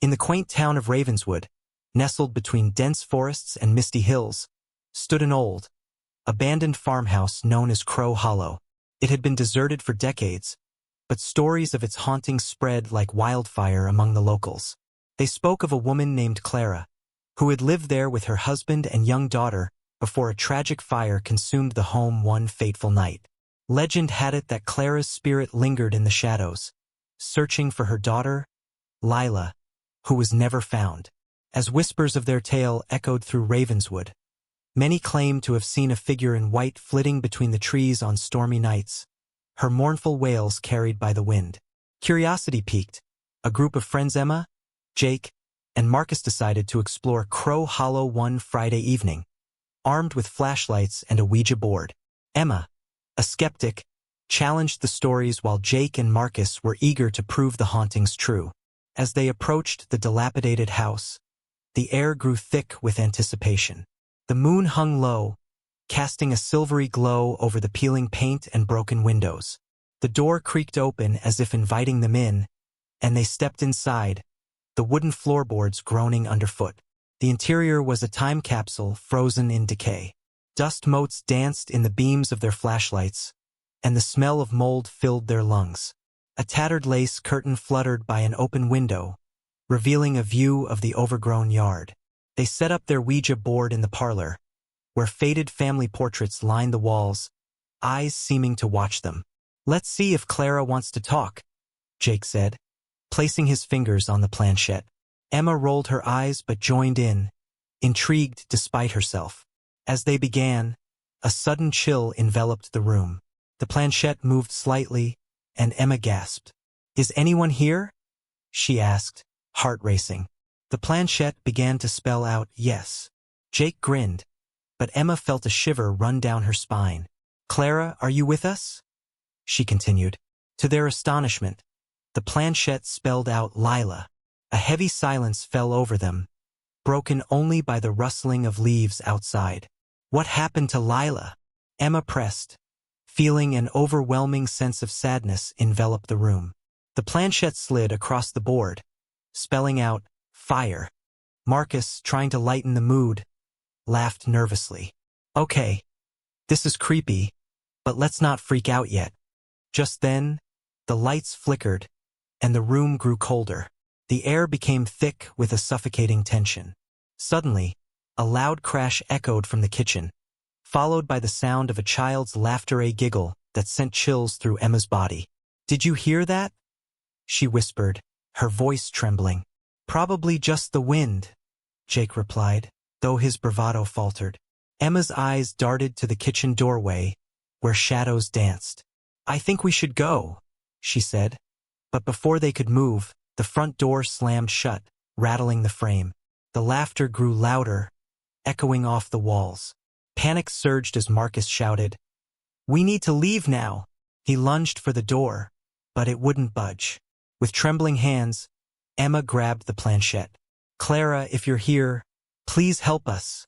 In the quaint town of Ravenswood, nestled between dense forests and misty hills, stood an old, abandoned farmhouse known as Crow Hollow. It had been deserted for decades, but stories of its hauntings spread like wildfire among the locals. They spoke of a woman named Clara, who had lived there with her husband and young daughter before a tragic fire consumed the home one fateful night. Legend had it that Clara's spirit lingered in the shadows, searching for her daughter, Lila, who was never found. As whispers of their tale echoed through Ravenswood, many claimed to have seen a figure in white flitting between the trees on stormy nights, her mournful wails carried by the wind. Curiosity piqued. A group of friends, Emma, Jake, and Marcus, decided to explore Crow Hollow one Friday evening, armed with flashlights and a Ouija board. Emma, a skeptic, challenged the stories while Jake and Marcus were eager to prove the hauntings true. As they approached the dilapidated house, the air grew thick with anticipation. The moon hung low, casting a silvery glow over the peeling paint and broken windows. The door creaked open as if inviting them in, and they stepped inside, the wooden floorboards groaning underfoot. The interior was a time capsule frozen in decay. Dust motes danced in the beams of their flashlights, and the smell of mold filled their lungs. A tattered lace curtain fluttered by an open window, revealing a view of the overgrown yard. They set up their Ouija board in the parlor, where faded family portraits lined the walls, eyes seeming to watch them. "Let's see if Clara wants to talk," Jake said, placing his fingers on the planchette. Emma rolled her eyes but joined in, intrigued despite herself. As they began, a sudden chill enveloped the room. The planchette moved slightly, and Emma gasped. "Is anyone here?" she asked, heart racing. The planchette began to spell out yes. Jake grinned, but Emma felt a shiver run down her spine. "Clara, are you with us?" she continued. To their astonishment, the planchette spelled out Lila. A heavy silence fell over them, broken only by the rustling of leaves outside. "What happened to Lila?" Emma pressed, feeling an overwhelming sense of sadness envelop the room. The planchette slid across the board, spelling out fire. Marcus, trying to lighten the mood, laughed nervously. "Okay, this is creepy, but let's not freak out yet." Just then, the lights flickered, and the room grew colder. The air became thick with a suffocating tension. Suddenly, a loud crash echoed from the kitchen, followed by the sound of a child's laughter, a giggle that sent chills through Emma's body. "Did you hear that?" she whispered, her voice trembling. "Probably just the wind," Jake replied, though his bravado faltered. Emma's eyes darted to the kitchen doorway, where shadows danced. "I think we should go," she said. But before they could move, the front door slammed shut, rattling the frame. The laughter grew louder, echoing off the walls. Panic surged as Marcus shouted, "We need to leave now!" He lunged for the door, but it wouldn't budge. With trembling hands, Emma grabbed the planchette. "Clara, if you're here, please help us,"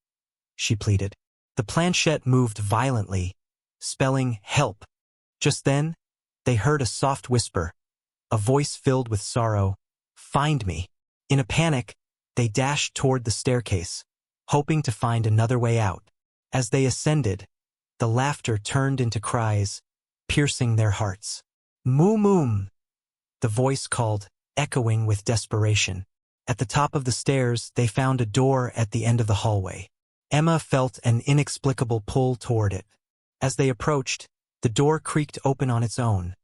she pleaded. The planchette moved violently, spelling help. Just then, they heard a soft whisper, a voice filled with sorrow. "Find me." In a panic, they dashed toward the staircase, hoping to find another way out. As they ascended, the laughter turned into cries, piercing their hearts. "Moo moom," the voice called, echoing with desperation. At the top of the stairs, they found a door at the end of the hallway. Emma felt an inexplicable pull toward it. As they approached, the door creaked open on its own,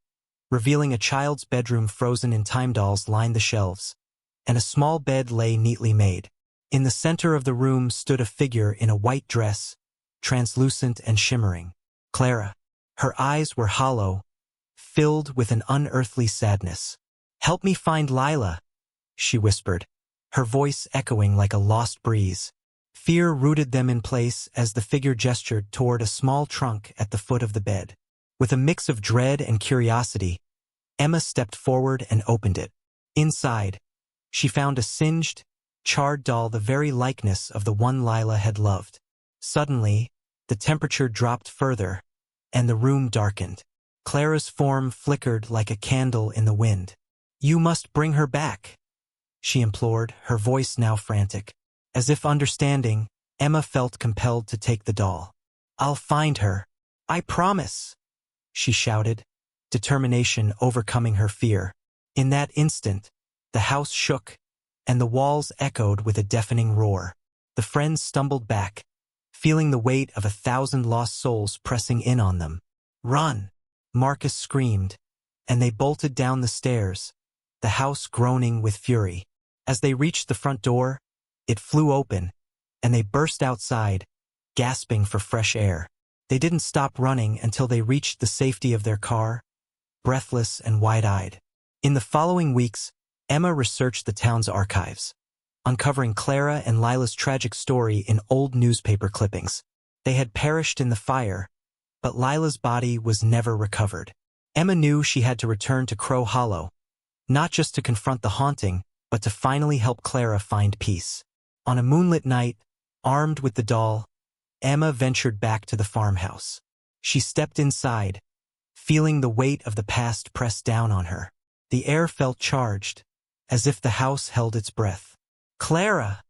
revealing a child's bedroom frozen in time. Dolls lined the shelves, and a small bed lay neatly made. In the center of the room stood a figure in a white dress, translucent and shimmering. Clara. Her eyes were hollow, filled with an unearthly sadness. "Help me find Lila," she whispered, her voice echoing like a lost breeze. Fear rooted them in place as the figure gestured toward a small trunk at the foot of the bed. With a mix of dread and curiosity, Emma stepped forward and opened it. Inside, she found a singed, charred doll, the very likeness of the one Lila had loved. Suddenly, the temperature dropped further, and the room darkened. Clara's form flickered like a candle in the wind. "You must bring her back," she implored, her voice now frantic. As if understanding, Emma felt compelled to take the doll. "I'll find her. I promise," she shouted, determination overcoming her fear. In that instant, the house shook, and the walls echoed with a deafening roar. The friends stumbled back, feeling the weight of 1,000 lost souls pressing in on them. "Run!" Marcus screamed, and they bolted down the stairs, the house groaning with fury. As they reached the front door, it flew open, and they burst outside, gasping for fresh air. They didn't stop running until they reached the safety of their car, breathless and wide-eyed. In the following weeks, Emma researched the town's archives, uncovering Clara and Lila's tragic story in old newspaper clippings. They had perished in the fire, but Lila's body was never recovered. Emma knew she had to return to Crow Hollow, not just to confront the haunting, but to finally help Clara find peace. On a moonlit night, armed with the doll, Emma ventured back to the farmhouse. She stepped inside, feeling the weight of the past press down on her. The air felt charged, as if the house held its breath. "Clara!"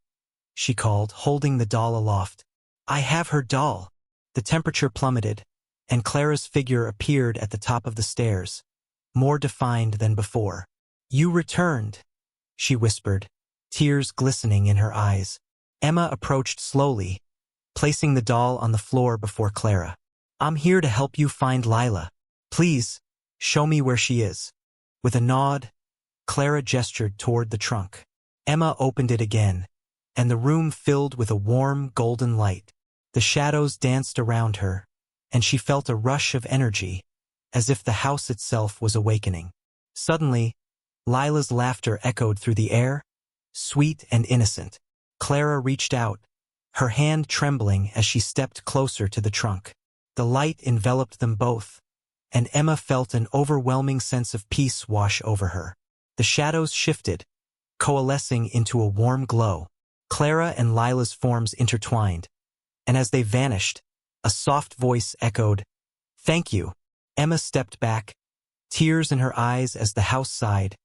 she called, holding the doll aloft. "I have her doll." The temperature plummeted, and Clara's figure appeared at the top of the stairs, more defined than before. "You returned," she whispered, tears glistening in her eyes. Emma approached slowly, placing the doll on the floor before Clara. "I'm here to help you find Lila. Please, show me where she is." With a nod, Clara gestured toward the trunk. Emma opened it again, and the room filled with a warm, golden light. The shadows danced around her, and she felt a rush of energy, as if the house itself was awakening. Suddenly, Lila's laughter echoed through the air, sweet and innocent. Clara reached out, her hand trembling as she stepped closer to the trunk. The light enveloped them both, and Emma felt an overwhelming sense of peace wash over her. The shadows shifted, coalescing into a warm glow. Clara and Lila's forms intertwined, and as they vanished, a soft voice echoed, "Thank you." Emma stepped back, tears in her eyes as the house sighed,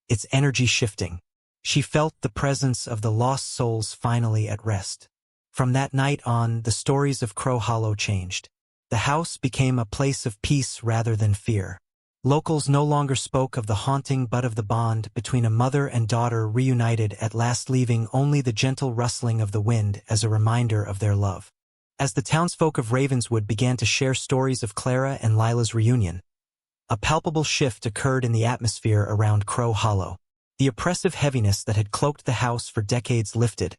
its energy shifting. She felt the presence of the lost souls finally at rest. From that night on, the stories of Crow Hollow changed. The house became a place of peace rather than fear. Locals no longer spoke of the haunting but of the bond between a mother and daughter reunited at last, leaving only the gentle rustling of the wind as a reminder of their love. As the townsfolk of Ravenswood began to share stories of Clara and Lila's reunion, a palpable shift occurred in the atmosphere around Crow Hollow. The oppressive heaviness that had cloaked the house for decades lifted,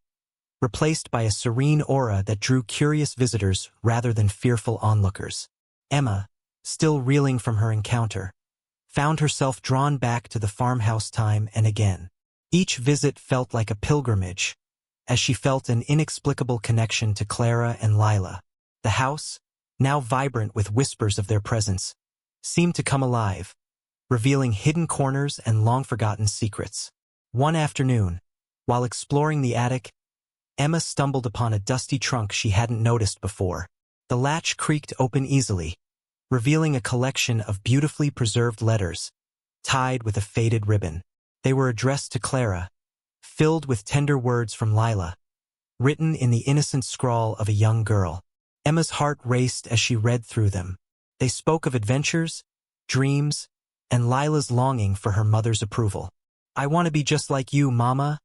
replaced by a serene aura that drew curious visitors rather than fearful onlookers. Emma, still reeling from her encounter, found herself drawn back to the farmhouse time and again. Each visit felt like a pilgrimage, as she felt an inexplicable connection to Clara and Lila. The house, now vibrant with whispers of their presence, seemed to come alive, revealing hidden corners and long-forgotten secrets. One afternoon, while exploring the attic, Emma stumbled upon a dusty trunk she hadn't noticed before. The latch creaked open easily, revealing a collection of beautifully preserved letters, tied with a faded ribbon. They were addressed to Clara, filled with tender words from Lila, written in the innocent scrawl of a young girl. Emma's heart raced as she read through them. They spoke of adventures, dreams, and Lila's longing for her mother's approval. "I want to be just like you, Mama,"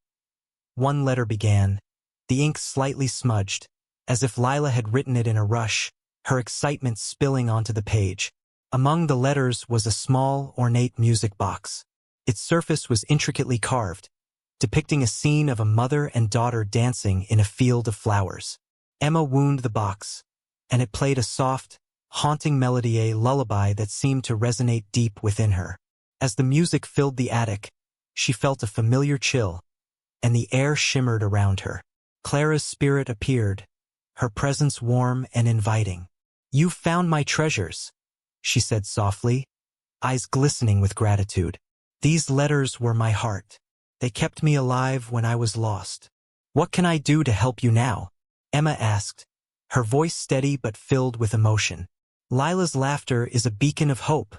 one letter began, the ink slightly smudged, as if Lila had written it in a rush, her excitement spilling onto the page. Among the letters was a small, ornate music box. Its surface was intricately carved, depicting a scene of a mother and daughter dancing in a field of flowers. Emma wound the box, and it played a soft, haunting melody, a lullaby that seemed to resonate deep within her. As the music filled the attic, she felt a familiar chill, and the air shimmered around her. Clara's spirit appeared, her presence warm and inviting. "You've found my treasures," she said softly, eyes glistening with gratitude. "These letters were my heart. They kept me alive when I was lost. What can I do to help you now?" Emma asked, her voice steady but filled with emotion. "Lila's laughter is a beacon of hope,"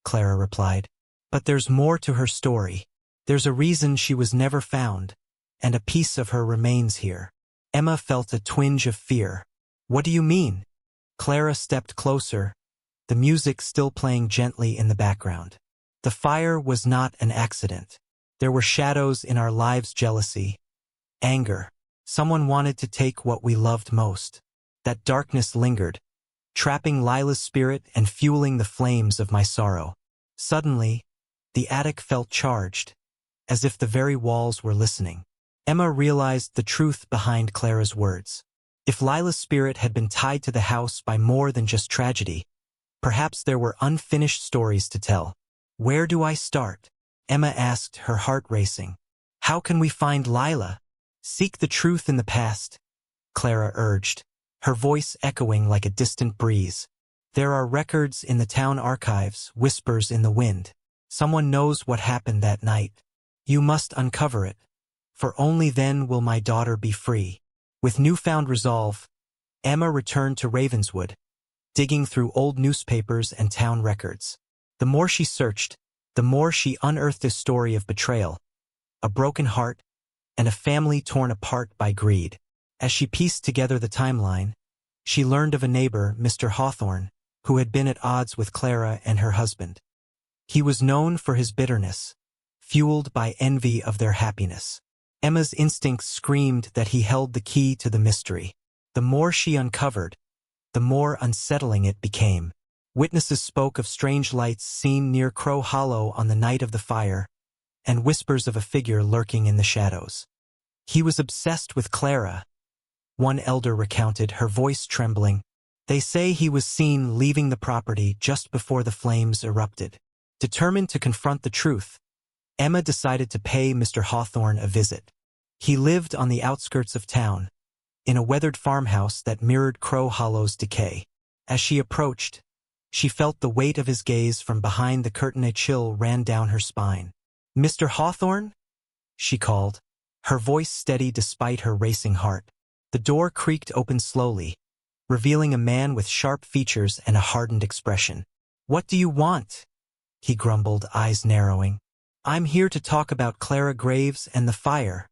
Clara replied. "But there's more to her story. There's a reason she was never found, and a piece of her remains here. Emma felt a twinge of fear. What do you mean? Clara stepped closer, the music still playing gently in the background. The fire was not an accident. There were shadows in our lives: jealousy, anger. Someone wanted to take what we loved most. That darkness lingered, trapping Lila's spirit and fueling the flames of my sorrow. Suddenly, the attic felt charged, as if the very walls were listening. Emma realized the truth behind Clara's words. If Lila's spirit had been tied to the house by more than just tragedy, perhaps there were unfinished stories to tell. Where do I start? Emma asked, her heart racing. How can we find Lila? Seek the truth in the past, Clara urged, her voice echoing like a distant breeze. There are records in the town archives, whispers in the wind. Someone knows what happened that night. You must uncover it, for only then will my daughter be free. With newfound resolve, Emma returned to Ravenswood, digging through old newspapers and town records. The more she searched, the more she unearthed a story of betrayal, a broken heart, and a family torn apart by greed. As she pieced together the timeline, she learned of a neighbor, Mr. Hawthorne, who had been at odds with Clara and her husband. He was known for his bitterness, fueled by envy of their happiness. Emma's instincts screamed that he held the key to the mystery. The more she uncovered, the more unsettling it became. Witnesses spoke of strange lights seen near Crow Hollow on the night of the fire, and whispers of a figure lurking in the shadows. He was obsessed with Clara, one elder recounted, her voice trembling. They say he was seen leaving the property just before the flames erupted. Determined to confront the truth, Emma decided to pay Mr. Hawthorne a visit. He lived on the outskirts of town, in a weathered farmhouse that mirrored Crow Hollow's decay. As she approached, she felt the weight of his gaze from behind the curtain. A chill ran down her spine. Mr. Hawthorne? She called, her voice steady despite her racing heart. The door creaked open slowly, revealing a man with sharp features and a hardened expression. What do you want? He grumbled, eyes narrowing. I'm here to talk about Clara Graves and the fire,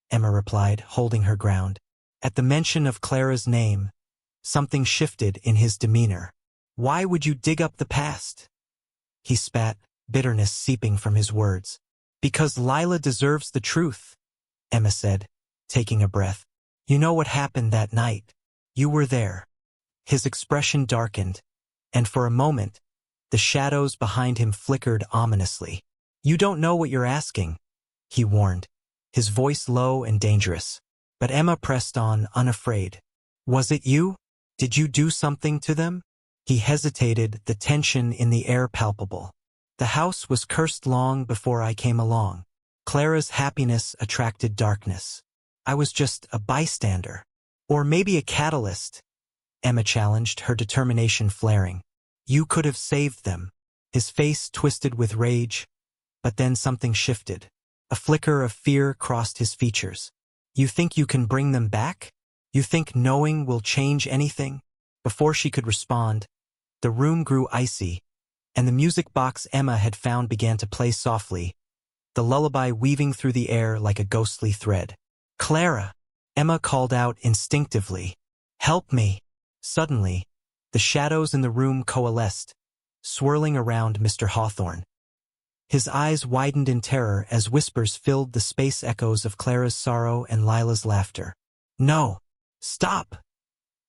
Emma replied, holding her ground. At the mention of Clara's name, something shifted in his demeanor. Why would you dig up the past? He spat, bitterness seeping from his words. Because Lila deserves the truth, Emma said, taking a breath. You know what happened that night. You were there. His expression darkened, and for a moment, the shadows behind him flickered ominously. You don't know what you're asking, he warned, his voice low and dangerous. But Emma pressed on, unafraid. Was it you? Did you do something to them? He hesitated, the tension in the air palpable. The house was cursed long before I came along. Clara's happiness attracted darkness. I was just a bystander. Or maybe a catalyst, Emma challenged, her determination flaring. You could have saved them. His face twisted with rage, but then something shifted. A flicker of fear crossed his features. You think you can bring them back? You think knowing will change anything? Before she could respond, the room grew icy, and the music box Emma had found began to play softly, the lullaby weaving through the air like a ghostly thread. Clara! Emma called out instinctively. Help me! Suddenly, the shadows in the room coalesced, swirling around Mr. Hawthorne. His eyes widened in terror as whispers filled the space, echoes of Clara's sorrow and Lila's laughter. No! Stop!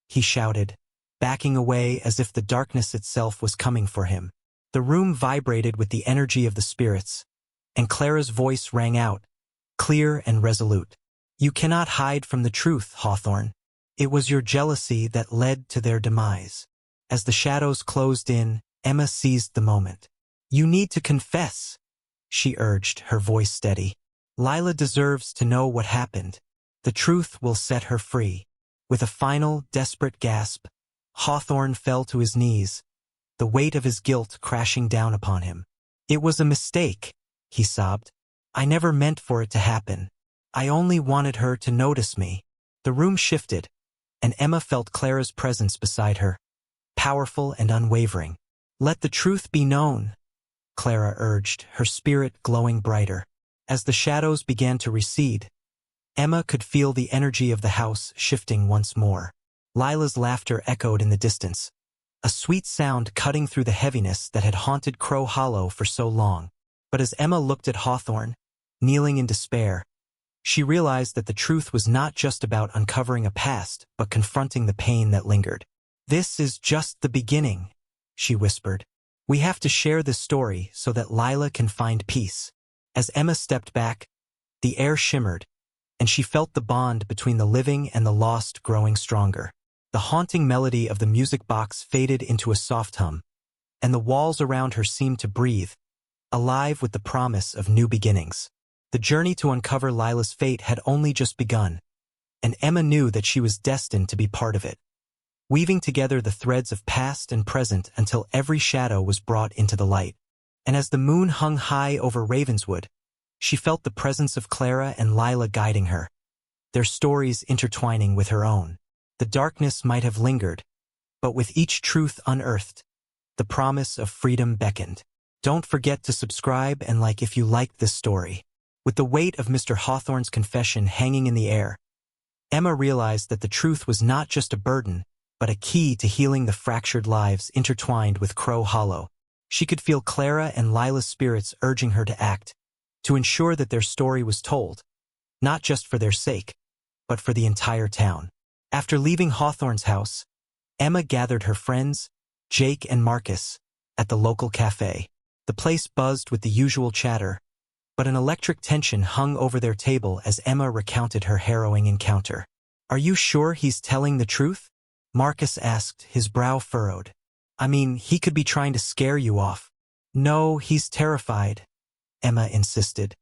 He shouted, backing away as if the darkness itself was coming for him. The room vibrated with the energy of the spirits, and Clara's voice rang out, clear and resolute. You cannot hide from the truth, Hawthorne. It was your jealousy that led to their demise. As the shadows closed in, Emma seized the moment. You need to confess, she urged, her voice steady. Lila deserves to know what happened. The truth will set her free. With a final, desperate gasp, Hawthorne fell to his knees, the weight of his guilt crashing down upon him. It was a mistake, he sobbed. I never meant for it to happen. I only wanted her to notice me. The room shifted, and Emma felt Clara's presence beside her, powerful and unwavering. Let the truth be known, Clara urged, her spirit glowing brighter. As the shadows began to recede, Emma could feel the energy of the house shifting once more. Lila's laughter echoed in the distance, a sweet sound cutting through the heaviness that had haunted Crow Hollow for so long. But as Emma looked at Hawthorne, kneeling in despair, she realized that the truth was not just about uncovering a past, but confronting the pain that lingered. "This is just the beginning," she whispered. "We have to share this story so that Lila can find peace." As Emma stepped back, the air shimmered, and she felt the bond between the living and the lost growing stronger. The haunting melody of the music box faded into a soft hum, and the walls around her seemed to breathe, alive with the promise of new beginnings. The journey to uncover Lila's fate had only just begun, and Emma knew that she was destined to be part of it, weaving together the threads of past and present until every shadow was brought into the light. And as the moon hung high over Ravenswood, she felt the presence of Clara and Lila guiding her, their stories intertwining with her own. The darkness might have lingered, but with each truth unearthed, the promise of freedom beckoned. Don't forget to subscribe and like if you liked this story. With the weight of Mr. Hawthorne's confession hanging in the air, Emma realized that the truth was not just a burden, but a key to healing the fractured lives intertwined with Crow Hollow. She could feel Clara and Lila's spirits urging her to act, to ensure that their story was told, not just for their sake, but for the entire town. After leaving Hawthorne's house, Emma gathered her friends, Jake and Marcus, at the local cafe. The place buzzed with the usual chatter, but an electric tension hung over their table as Emma recounted her harrowing encounter. "Are you sure he's telling the truth?" Marcus asked, his brow furrowed. "I mean, he could be trying to scare you off." "No, he's terrified," Emma insisted.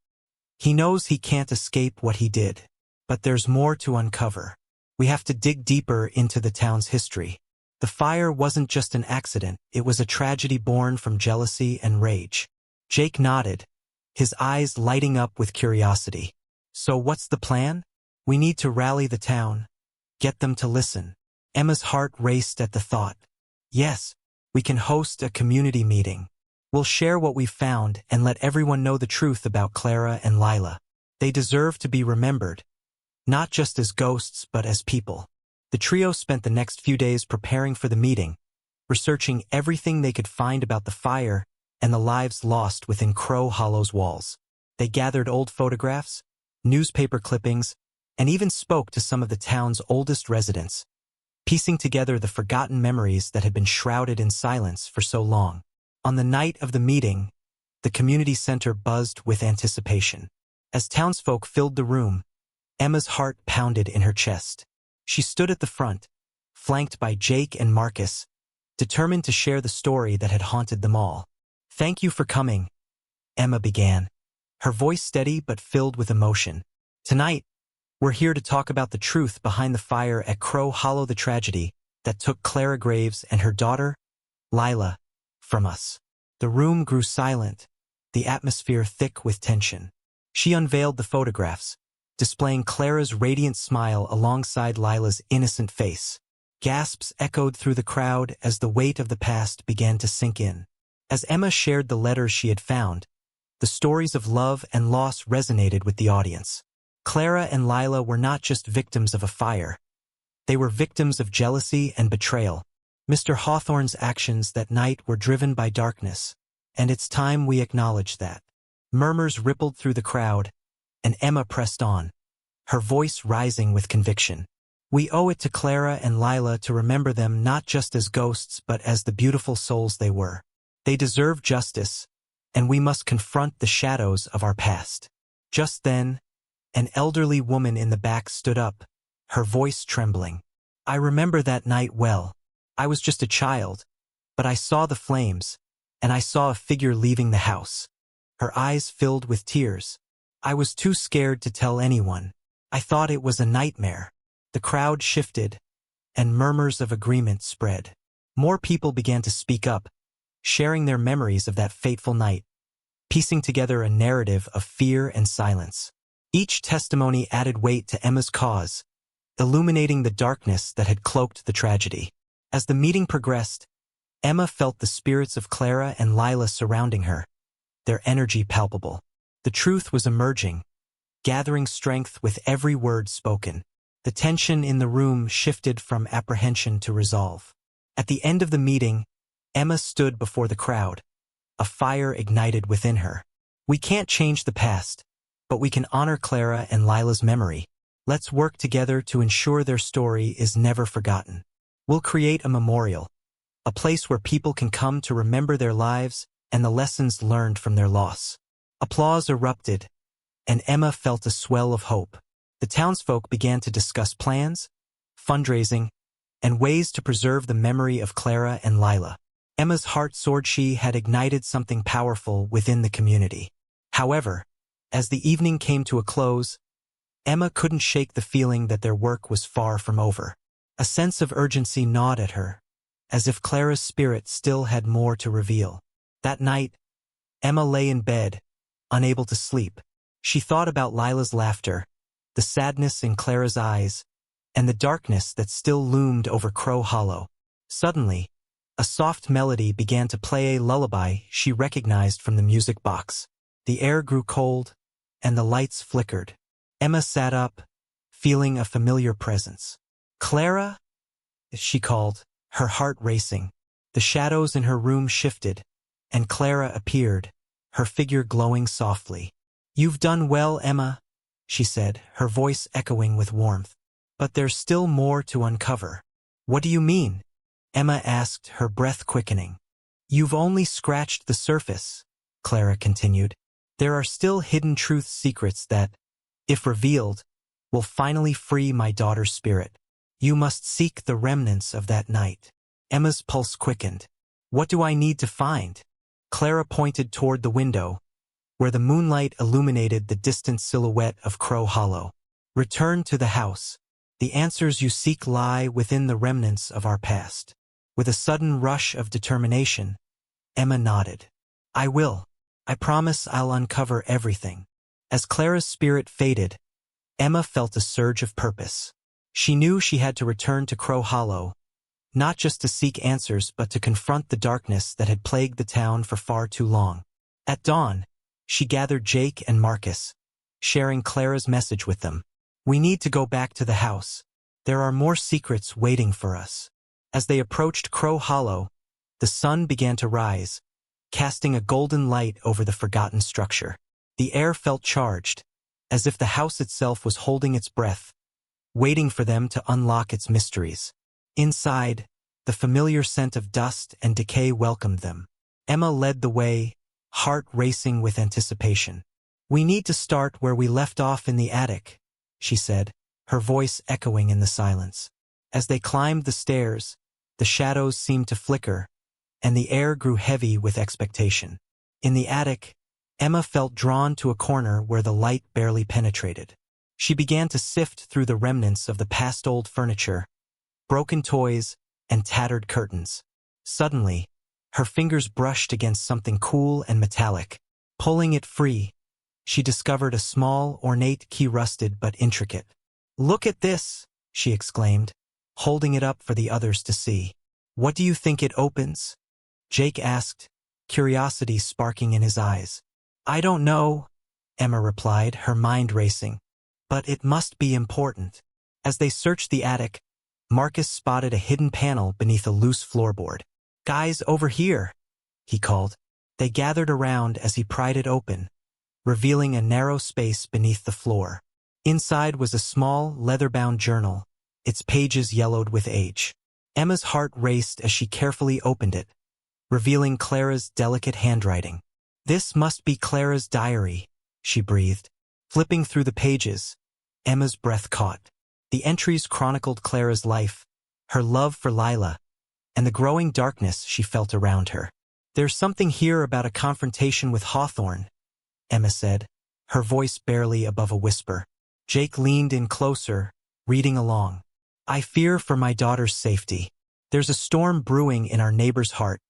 "He knows he can't escape what he did. But there's more to uncover. We have to dig deeper into the town's history. The fire wasn't just an accident, it was a tragedy born from jealousy and rage." Jake nodded, his eyes lighting up with curiosity. "So what's the plan?" "We need to rally the town, get them to listen." Emma's heart raced at the thought. "Yes, we can host a community meeting. We'll share what we've found and let everyone know the truth about Clara and Lila. They deserve to be remembered, not just as ghosts but as people." The trio spent the next few days preparing for the meeting, researching everything they could find about the fire and the lives lost within Crow Hollow's walls. They gathered old photographs, newspaper clippings, and even spoke to some of the town's oldest residents, piecing together the forgotten memories that had been shrouded in silence for so long. On the night of the meeting, the community center buzzed with anticipation. As townsfolk filled the room, Emma's heart pounded in her chest. She stood at the front, flanked by Jake and Marcus, determined to share the story that had haunted them all. "Thank you for coming," Emma began, her voice steady but filled with emotion. "Tonight, we're here to talk about the truth behind the fire at Crow Hollow, the tragedy that took Clara Graves and her daughter, Lila, from us." The room grew silent, the atmosphere thick with tension. She unveiled the photographs, displaying Clara's radiant smile alongside Lila's innocent face. Gasps echoed through the crowd as the weight of the past began to sink in. As Emma shared the letters she had found, the stories of love and loss resonated with the audience. Clara and Lila were not just victims of a fire. They were victims of jealousy and betrayal. Mr. Hawthorne's actions that night were driven by darkness, and it's time we acknowledge that. Murmurs rippled through the crowd, and Emma pressed on, her voice rising with conviction. "We owe it to Clara and Lila to remember them not just as ghosts but as the beautiful souls they were. They deserve justice, and we must confront the shadows of our past." Just then, an elderly woman in the back stood up, her voice trembling. "I remember that night well. I was just a child, but I saw the flames, and I saw a figure leaving the house." Her eyes filled with tears. "I was too scared to tell anyone. I thought it was a nightmare." The crowd shifted, and murmurs of agreement spread. More people began to speak up, sharing their memories of that fateful night, piecing together a narrative of fear and silence. Each testimony added weight to Emma's cause, illuminating the darkness that had cloaked the tragedy. As the meeting progressed, Emma felt the spirits of Clara and Lila surrounding her, their energy palpable. The truth was emerging, gathering strength with every word spoken. The tension in the room shifted from apprehension to resolve. At the end of the meeting, Emma stood before the crowd, a fire ignited within her. We can't change the past, but we can honor Clara and Lila's memory. Let's work together to ensure their story is never forgotten. We'll create a memorial, a place where people can come to remember their lives and the lessons learned from their loss. Applause erupted, and Emma felt a swell of hope. The townsfolk began to discuss plans, fundraising, and ways to preserve the memory of Clara and Lila. Emma's heart soared. She had ignited something powerful within the community. However, as the evening came to a close, Emma couldn't shake the feeling that their work was far from over. A sense of urgency gnawed at her, as if Clara's spirit still had more to reveal. That night, Emma lay in bed, unable to sleep. She thought about Lila's laughter, the sadness in Clara's eyes, and the darkness that still loomed over Crow Hollow. Suddenly, a soft melody began to play, a lullaby she recognized from the music box. The air grew cold, and the lights flickered. Emma sat up, feeling a familiar presence. "Clara?" she called, her heart racing. The shadows in her room shifted, and Clara appeared, her figure glowing softly. "You've done well, Emma," she said, her voice echoing with warmth. "But there's still more to uncover." "What do you mean?" Emma asked, her breath quickening. "You've only scratched the surface," Clara continued. "There are still hidden truth secrets that, if revealed, will finally free my daughter's spirit. You must seek the remnants of that night." Emma's pulse quickened. "What do I need to find?" Clara pointed toward the window, where the moonlight illuminated the distant silhouette of Crow Hollow. "Return to the house. The answers you seek lie within the remnants of our past." With a sudden rush of determination, Emma nodded. "I will. I promise I'll uncover everything." As Clara's spirit faded, Emma felt a surge of purpose. She knew she had to return to Crow Hollow, not just to seek answers but to confront the darkness that had plagued the town for far too long. At dawn, she gathered Jake and Marcus, sharing Clara's message with them. "We need to go back to the house. There are more secrets waiting for us." As they approached Crow Hollow, the sun began to rise, casting a golden light over the forgotten structure. The air felt charged, as if the house itself was holding its breath, waiting for them to unlock its mysteries. Inside, the familiar scent of dust and decay welcomed them. Emma led the way, heart racing with anticipation. "We need to start where we left off in the attic," she said, her voice echoing in the silence. As they climbed the stairs, the shadows seemed to flicker, and the air grew heavy with expectation. In the attic, Emma felt drawn to a corner where the light barely penetrated. She began to sift through the remnants of the past, old furniture, broken toys, and tattered curtains. Suddenly, her fingers brushed against something cool and metallic. Pulling it free, she discovered a small, ornate key, rusted but intricate. "Look at this!" she exclaimed, holding it up for the others to see. "What do you think it opens?" Jake asked, curiosity sparking in his eyes. "I don't know," Emma replied, her mind racing. "But it must be important." As they searched the attic, Marcus spotted a hidden panel beneath a loose floorboard. "Guys, over here," he called. They gathered around as he pried it open, revealing a narrow space beneath the floor. Inside was a small, leather-bound journal, its pages yellowed with age. Emma's heart raced as she carefully opened it, revealing Clara's delicate handwriting. "This must be Clara's diary," she breathed. Flipping through the pages, Emma's breath caught. The entries chronicled Clara's life, her love for Lila, and the growing darkness she felt around her. "There's something here about a confrontation with Hawthorne," Emma said, her voice barely above a whisper. Jake leaned in closer, reading along. "I fear for my daughter's safety. There's a storm brewing in our neighbor's heart.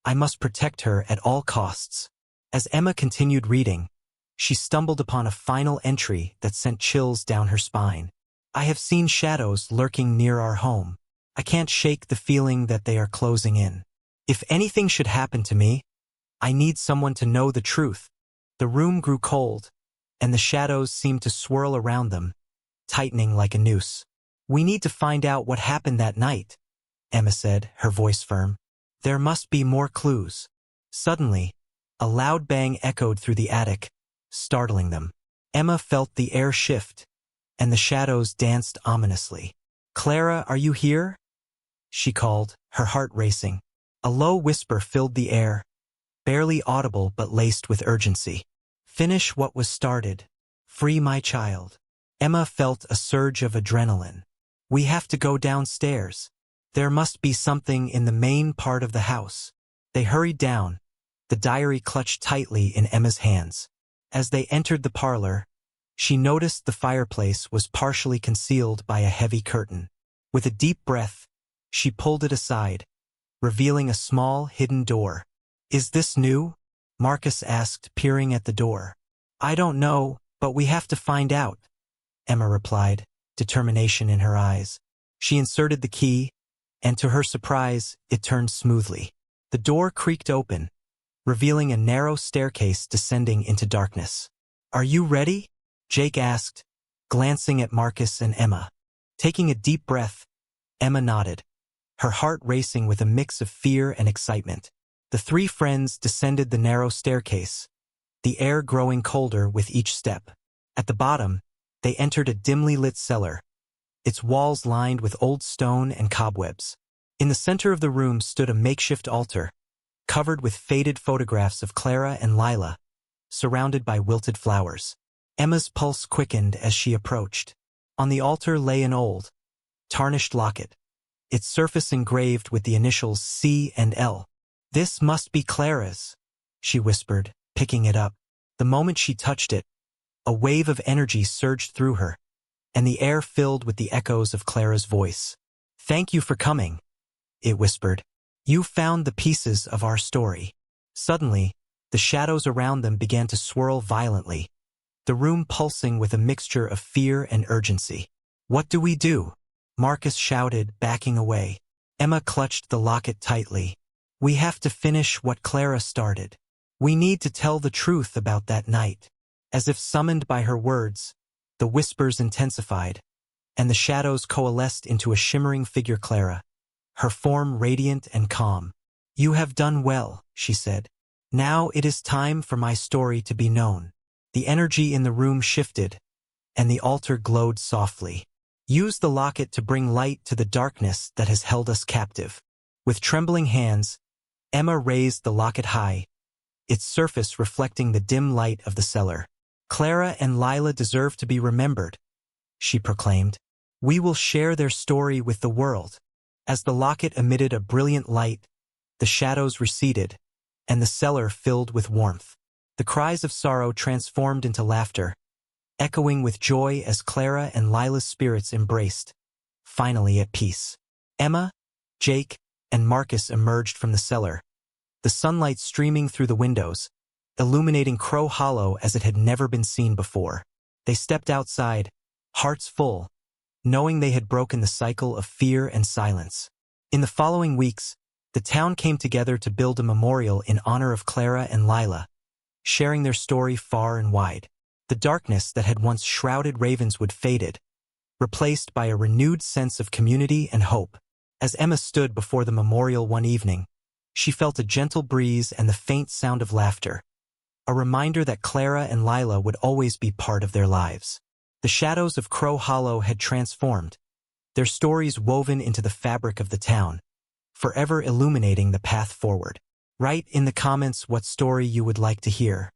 I must protect her at all costs." As Emma continued reading, she stumbled upon a final entry that sent chills down her spine. "I have seen shadows lurking near our home. I can't shake the feeling that they are closing in. If anything should happen to me, I need someone to know the truth. The room grew cold, and the shadows seemed to swirl around them, tightening like a noose. "We need to find out what happened that night," Emma said, her voice firm. "There must be more clues." Suddenly, a loud bang echoed through the attic, startling them. Emma felt the air shift, and the shadows danced ominously. "Clara, are you here?" she called, her heart racing. A low whisper filled the air, barely audible but laced with urgency. "Finish what was started. Free my child." Emma felt a surge of adrenaline. "We have to go downstairs. There must be something in the main part of the house." They hurried down, the diary clutched tightly in Emma's hands. As they entered the parlor, she noticed the fireplace was partially concealed by a heavy curtain. With a deep breath, she pulled it aside, revealing a small, hidden door. "Is this new?" Marcus asked, peering at the door. "I don't know, but we have to find out," Emma replied, determination in her eyes. She inserted the key, and to her surprise, it turned smoothly. The door creaked open, revealing a narrow staircase descending into darkness. "Are you ready?" Jake asked, glancing at Marcus and Emma. Taking a deep breath, Emma nodded, her heart racing with a mix of fear and excitement. The three friends descended the narrow staircase, the air growing colder with each step. At the bottom, they entered a dimly lit cellar, its walls lined with old stone and cobwebs. In the center of the room stood a makeshift altar, covered with faded photographs of Clara and Lila, surrounded by wilted flowers. Emma's pulse quickened as she approached. On the altar lay an old, tarnished locket, its surface engraved with the initials C and L. "This must be Clara's," she whispered, picking it up. The moment she touched it, a wave of energy surged through her, and the air filled with the echoes of Clara's voice. "Thank you for coming," it whispered. "You found the pieces of our story." Suddenly, the shadows around them began to swirl violently, the room pulsing with a mixture of fear and urgency. "What do we do?" Marcus shouted, backing away. Emma clutched the locket tightly. "We have to finish what Clara started. We need to tell the truth about that night." As if summoned by her words, the whispers intensified, and the shadows coalesced into a shimmering figure Clara, her form radiant and calm. "You have done well," she said. "Now it is time for my story to be known." The energy in the room shifted, and the altar glowed softly. "Use the locket to bring light to the darkness that has held us captive." With trembling hands, Emma raised the locket high, its surface reflecting the dim light of the cellar. "Clara and Lila deserve to be remembered," she proclaimed. "We will share their story with the world." As the locket emitted a brilliant light, the shadows receded, and the cellar filled with warmth. The cries of sorrow transformed into laughter, echoing with joy as Clara and Lila's spirits embraced, finally at peace. Emma, Jake, and Marcus emerged from the cellar, the sunlight streaming through the windows, illuminating Crow Hollow as it had never been seen before. They stepped outside, hearts full, knowing they had broken the cycle of fear and silence. In the following weeks, the town came together to build a memorial in honor of Clara and Lila, sharing their story far and wide. The darkness that had once shrouded Ravenswood faded, replaced by a renewed sense of community and hope. As Emma stood before the memorial one evening, she felt a gentle breeze and the faint sound of laughter, a reminder that Clara and Lila would always be part of their lives. The shadows of Crow Hollow had transformed, their stories woven into the fabric of the town, forever illuminating the path forward. Write in the comments what story you would like to hear.